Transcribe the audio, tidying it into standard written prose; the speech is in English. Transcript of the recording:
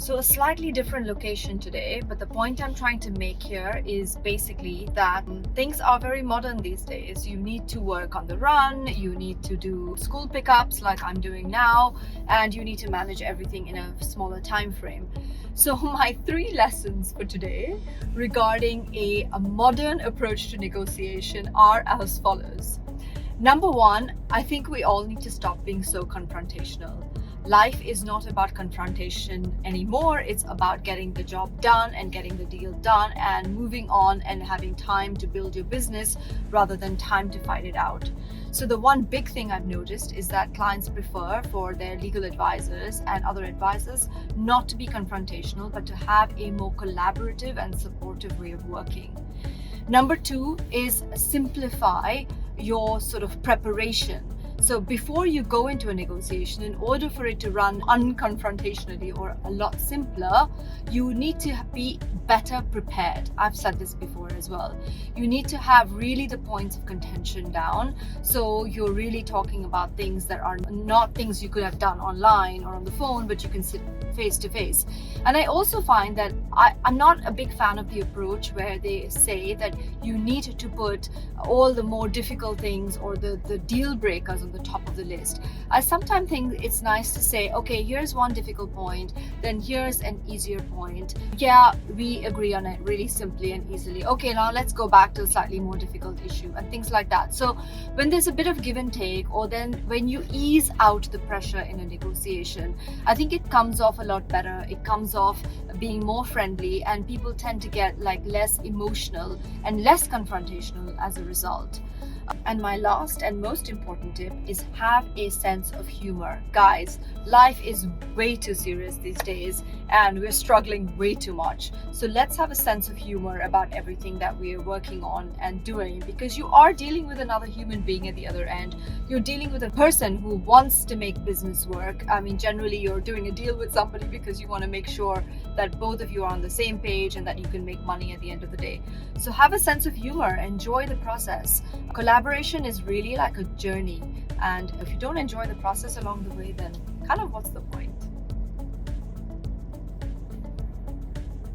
So a slightly different location today, but the point I'm trying to make here is basically that things are very modern these days. You need to work on the run, you need to do school pickups like I'm doing now, and you need to manage everything in a smaller time frame. So my 3 lessons for today regarding a modern approach to negotiation are as follows. Number 1, I think we all need to stop being so confrontational. Life is not about confrontation anymore. It's about getting the job done and getting the deal done and moving on and having time to build your business rather than time to fight it out. So the one big thing I've noticed is that clients prefer for their legal advisors and other advisors not to be confrontational, but to have a more collaborative and supportive way of working. Number 2 is simplify your sort of preparation. So before you go into a negotiation, in order for it to run unconfrontationally or a lot simpler, you need to be better prepared. I've said this before as well. You need to have really the points of contention down. So you're really talking about things that are not things you could have done online or on the phone, but you can sit face to face. And I also find that I'm not a big fan of the approach where they say that you need to put all the more difficult things or the deal breakers on the top of the list. I sometimes think it's nice to say, okay, here's one difficult point, then here's an easier point. Yeah, we agree on it really simply and easily. Okay, now let's go back to a slightly more difficult issue and things like that. So when there's a bit of give and take, or then when you ease out the pressure in a negotiation, I think it comes off a lot better. It comes off being more friendly, and people tend to get like less emotional and less confrontational as a result. And my last and most important tip is have a sense of humor. Guys, life is way too serious these days and we're struggling way too much. So let's have a sense of humor about everything that we're working on and doing, because you are dealing with another human being at the other end. You're dealing with a person who wants to make business work. I mean, generally you're doing a deal with somebody because you want to make sure that both of you are on the same page and that you can make money at the end of the day. So have a sense of humor, enjoy the process. Collaboration is really like a journey, and if you don't enjoy the process along the way, then kind of what's the point?